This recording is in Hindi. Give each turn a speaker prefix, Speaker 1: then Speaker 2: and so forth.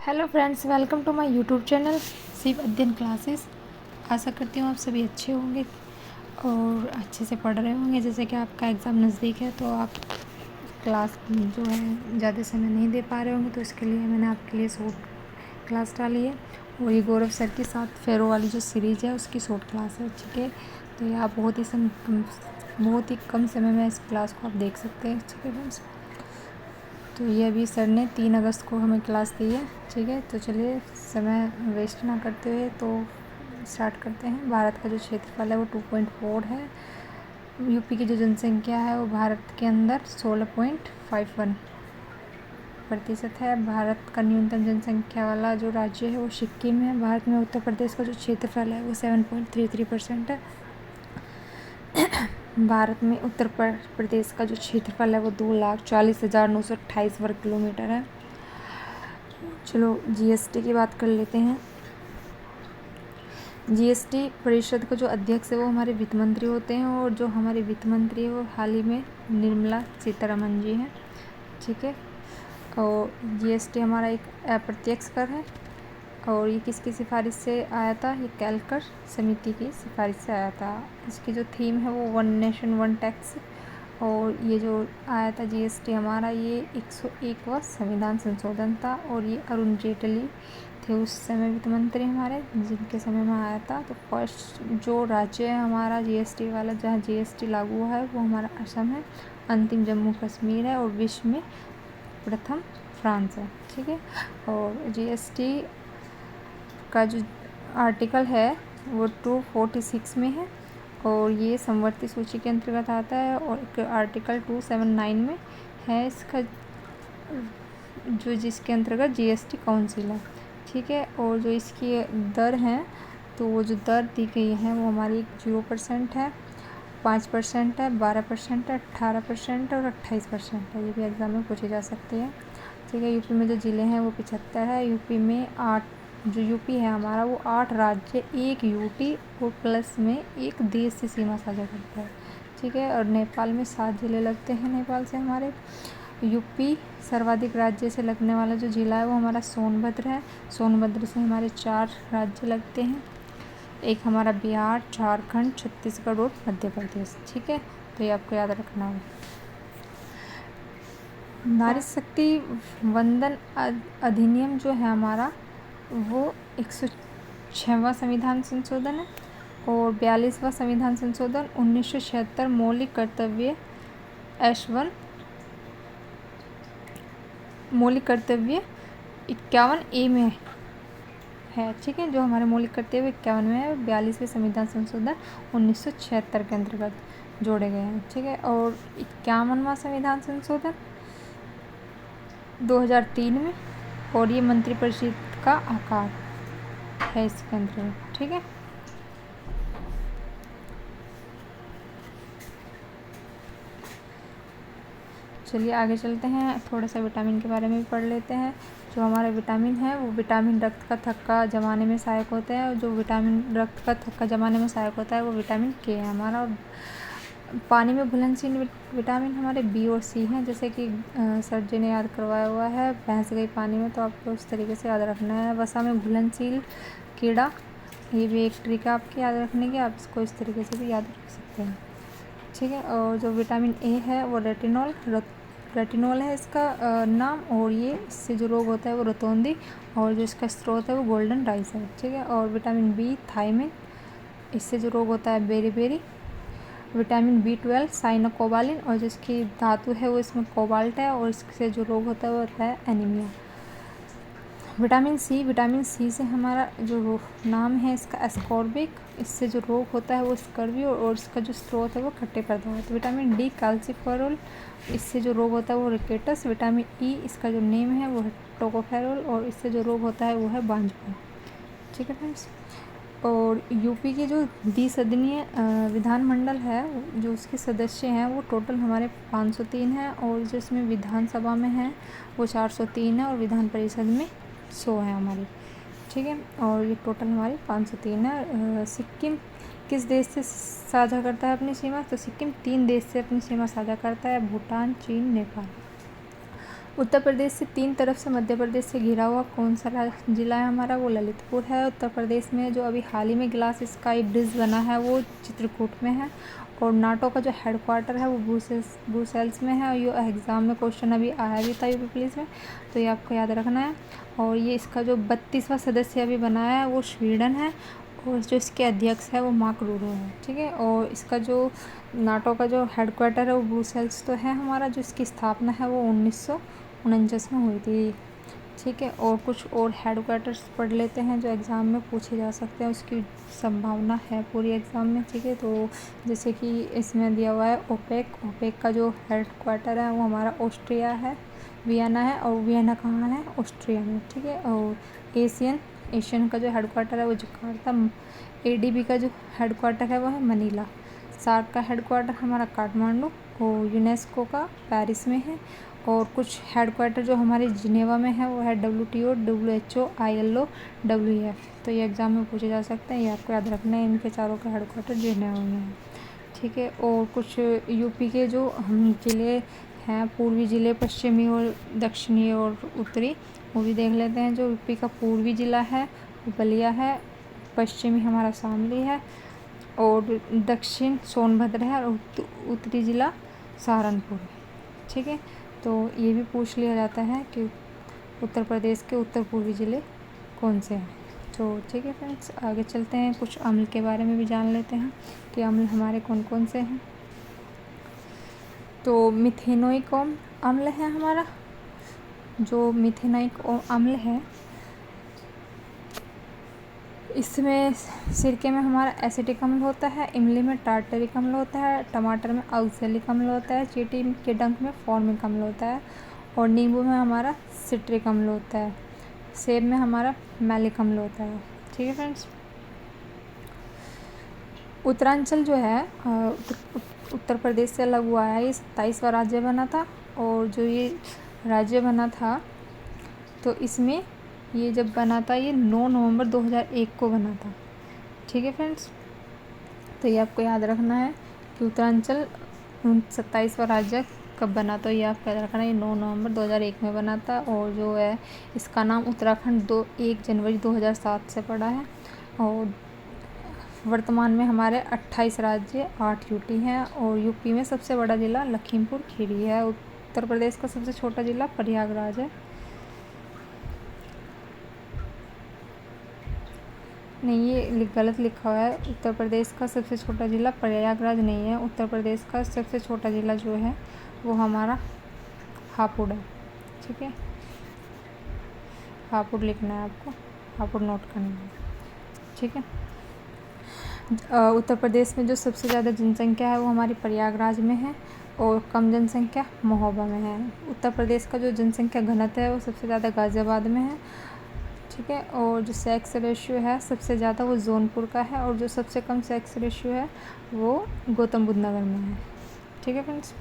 Speaker 1: Hello friends, welcome to my YouTube channel Shiv Adhyayan classes. आशा करती हूँ आप सभी अच्छे होंगे और अच्छे से पढ़ रहे होंगे। जैसे कि आपका एग्ज़ाम नज़दीक है तो आप क्लास जो है ज़्यादा समय नहीं दे पा रहे होंगे, तो इसके लिए मैंने आपके लिए शॉर्ट क्लास डाली है। और ये गौरव सर के साथ फेरो वाली जो सीरीज़ है उसकी शॉर्ट क्लास है, ठीक है। तो ये आप बहुत ही कम समय में इस क्लास को आप देख सकते हैं, ठीक है फ्रेंड्स। तो ये अभी सर ने 3 अगस्त को हमें क्लास दी है, ठीक है। तो चलिए समय वेस्ट ना करते हुए तो स्टार्ट करते हैं। भारत का जो क्षेत्रफल है वो 2.4 है। यूपी की जो जनसंख्या है वो भारत के अंदर 16.51% है। भारत का न्यूनतम जनसंख्या वाला जो राज्य है वो सिक्किम है। भारत में उत्तर प्रदेश का जो क्षेत्रफल है वो 7.33% है। भारत में उत्तर प्रदेश का जो क्षेत्रफल है वो 2,40,928 वर्ग किलोमीटर है। चलो जीएसटी की बात कर लेते हैं। जीएसटी परिषद का जो अध्यक्ष है वो हमारे वित्त मंत्री होते हैं, और जो हमारे वित्त मंत्री है वो हाल ही में निर्मला सीतारमण जी हैं, ठीक है। और जीएसटी हमारा एक अप्रत्यक्ष कर है, और ये किसकी सिफारिश से आया था? ये कैलकर समिति की सिफारिश से आया था। इसकी जो थीम है वो वन नेशन वन टैक्स। और ये जो आया था जीएसटी हमारा, ये 101वां संविधान संशोधन था, और ये अरुण जेटली थे उस समय वित्त मंत्री हमारे, जिनके समय में आया था। तो फर्स्ट जो राज्य है हमारा जीएसटी वाला, जहाँ जीएसटी लागू हुआ है वो हमारा असम है, अंतिम जम्मू कश्मीर है, और विश्व में प्रथम फ्रांस है, ठीक है। और जीएसटी का जो आर्टिकल है वो 246 में है, और ये समवर्ती सूची के अंतर्गत आता है। और एक आर्टिकल 279 में है इसका, जो जिसके अंतर्गत जीएसटी काउंसिल है, ठीक है। और जो इसकी दर है, तो वो जो दर दी गई है वो हमारी 0% है, 5% है, 12% है, 18% और 28% है। ये भी एग्ज़ाम में पूछे जा सकते हैं, ठीक है। यूपी में जो ज़िले हैं वो 75 है। यूपी में 8, जो यूपी है हमारा वो 8 राज्य, एक यूटी और प्लस में एक देश से सीमा साझा करता है, ठीक है। और नेपाल में 7 ज़िले लगते हैं नेपाल से हमारे। यूपी सर्वाधिक राज्य से लगने वाला जो ज़िला है वो हमारा सोनभद्र है। सोनभद्र से हमारे 4 राज्य लगते हैं, एक हमारा बिहार, झारखंड, छत्तीसगढ़ और मध्य प्रदेश, ठीक है। तो ये आपको याद रखना है। नारी शक्ति वंदन अधिनियम जो है हमारा वो 106वां संविधान संशोधन है, और 42वां संविधान संशोधन 1976 मौलिक कर्तव्य S1 मौलिक कर्तव्य 51A में है, ठीक है। जो हमारे मौलिक कर्तव्य 51 में है, 42वें संविधान संशोधन 1976 के अंतर्गत जोड़े गए हैं, ठीक है। और 51वां संविधान संशोधन 2003 में, और ये मंत्रिपरिषद का आकार है इसके अंतर्गत, ठीक है। चलिए आगे चलते हैं, थोड़ा सा विटामिन के बारे में भी पढ़ लेते हैं। जो हमारा विटामिन है वो विटामिन रक्त का थक्का जमाने में सहायक होता है, और जो विटामिन रक्त का थक्का जमाने में सहायक होता है वो विटामिन के है हमारा। और पानी में घुलनशील विटामिन हमारे बी और सी हैं, जैसे कि सर जी ने याद करवाया हुआ है, भैंस गई पानी में, तो आपको उस तरीके से याद रखना है। वसा में घुलनशील कीड़ा, ये भी एक ट्रिक है आपकी याद रखने की, आप इसको इस तरीके से भी याद रख सकते हैं, ठीक है। और जो विटामिन ए है वो रेटिनॉल है इसका नाम, और ये इससे जो रोग होता है वो रतौंधी, और जो इसका स्रोत है वो गोल्डन राइस है, ठीक है। और विटामिन बी थायमिन, इससे जो रोग होता है बेरी। विटामिन B12 साइनोकोबालिन, और जिसकी धातु है वो इसमें कोबाल्ट है, और इससे जो रोग होता है वो होता है एनीमिया। विटामिन सी से हमारा जो नाम है इसका एस्कॉर्बिक, इससे जो रोग होता है वो स्कर्वी, और इसका जो स्रोत है वो खट्टे पदार्थ। विटामिन डी कैल्सिफेरॉल, इससे जो रोग होता है वो रिकेटस। विटामिन ई, इसका जो नेम है वो है टोकोफेरॉल, और इससे जो रोग होता है वो है बांझपन, ठीक है फ्रेंड्स। और यूपी की जो द्विसदनीय विधानमंडल है, जो उसके सदस्य हैं वो टोटल हमारे 503 हैं, और जो इसमें विधानसभा में है वो 403 है, और विधान परिषद में 100 है हमारी, ठीक है। और ये टोटल हमारी 503 है। सिक्किम किस देश से साझा करता है अपनी सीमा? तो सिक्किम 3 देश से अपनी सीमा साझा करता है, भूटान, चीन, नेपाल। उत्तर प्रदेश से 3 तरफ से मध्य प्रदेश से घिरा हुआ कौन सा ज़िला है हमारा, वो ललितपुर है। उत्तर प्रदेश में जो अभी हाल ही में ग्लास स्काई ब्रिज बना है वो चित्रकूट में है। और नाटो का जो हेडक्वार्टर है वो ब्रुसेल्स में है। और ये एग्ज़ाम में क्वेश्चन अभी आया भी था यूपी पुलिस में, तो ये आपको याद रखना है। और ये इसका जो 32वां सदस्य अभी बनाया है वो स्वीडन है, और जो इसके अध्यक्ष है वो मार्क रूरो है, ठीक है। और इसका जो नाटो का जो हेडक्वार्टर है वो ब्रुसेल्स तो है हमारा, जो इसकी स्थापना है वो 1949 में हुई थी, ठीक है। और कुछ और हेडक्वार्टर्स पढ़ लेते हैं जो एग्ज़ाम में पूछे जा सकते हैं, उसकी संभावना है पूरी एग्ज़ाम में, ठीक है। तो जैसे कि इसमें दिया हुआ है ओपेक का जो हेडक्वार्टर है वो हमारा ऑस्ट्रिया है, वियना है। और वियना कहाँ है, ऑस्ट्रिया में, ठीक है। और एशियन का जो हेडक्वार्टर है वो जकार्ता। ADB का जो हेडक्वार्टर है वो है मनीला। सार्क का हेडक्वार्टर हमारा काठमांडू। और यूनेस्को का पेरिस में है। और कुछ हेडक्वार्टर जो हमारे जिनेवा में है वो है WTO, WHO, ILO, WEF। तो ये एग्ज़ाम में पूछे जा सकते हैं, ये आपको याद रखना है। इनके चारों के हेडक्वार्टर जिनेवा में है, ठीक है। और कुछ यूपी के जो हम ज़िले हैं, पूर्वी ज़िले, पश्चिमी और दक्षिणी और उत्तरी, वो भी देख लेते हैं। जो यूपी का पूर्वी ज़िला है वो बलिया है, पश्चिमी हमारा शामली है, और दक्षिण सोनभद्र है, और उत्तरी ज़िला सहारनपुर है, ठीक है। तो ये भी पूछ लिया जाता है कि उत्तर प्रदेश के उत्तर पूर्वी ज़िले कौन से हैं। तो ठीक है फ्रेंड्स, आगे चलते हैं, कुछ अम्ल के बारे में भी जान लेते हैं कि अम्ल हमारे कौन कौन से हैं। तो मिथेनोइक अम्ल है हमारा। जो मिथेनोइक अम्ल है इसमें सिरके में हमारा एसिटिक अम्ल होता है, इमली में टार्टरिक अम्ल होता है, टमाटर में ऑक्सैलिक अम्ल होता है, चींटी के डंक में फॉर्मिक अम्ल होता है, और नींबू में हमारा सिट्रिक अम्ल होता है, सेब में हमारा मैलिक अम्ल होता है, ठीक है फ्रेंड्स। उत्तरांचल जो है उत्तर प्रदेश से अलग हुआ है, ये 27वां राज्य बना था। और जो ये राज्य बना था तो इसमें ये जब बना था ये 9 नवंबर 2001 को बना था, ठीक है फ्रेंड्स। तो ये आपको याद रखना है कि उत्तरांचल 27वां राज्य कब बना, तो ये आपको याद रखना है, ये 9 नवंबर 2001 में बना था। और जो है इसका नाम उत्तराखंड 1 जनवरी 2007 से पड़ा है। और वर्तमान में हमारे 28 राज्य, 8 यूटी हैं। और यूपी में सबसे बड़ा ज़िला लखीमपुर खीरी है। उत्तर प्रदेश का सबसे छोटा ज़िला प्रयागराज है। नहीं, ये गलत लिखा हुआ है। उत्तर प्रदेश का सबसे छोटा ज़िला प्रयागराज नहीं है। उत्तर प्रदेश का सबसे छोटा ज़िला जो है वो हमारा हापुड़ है, ठीक है। हापुड़ लिखना है आपको, हापुड़ नोट करना है, ठीक है। उत्तर प्रदेश में जो सबसे ज़्यादा जनसंख्या है वो हमारी प्रयागराज में है, और कम जनसंख्या महोबा में है। उत्तर प्रदेश का जो जनसंख्या घनत्व है वो सबसे ज़्यादा गाज़ियाबाद में है, ठीक है। और जो सेक्स रेशियो है सबसे ज़्यादा वो जौनपुर का है, और जो सबसे कम सेक्स रेशियो है वो गौतम बुद्ध नगर में है, ठीक है फ्रेंड्स।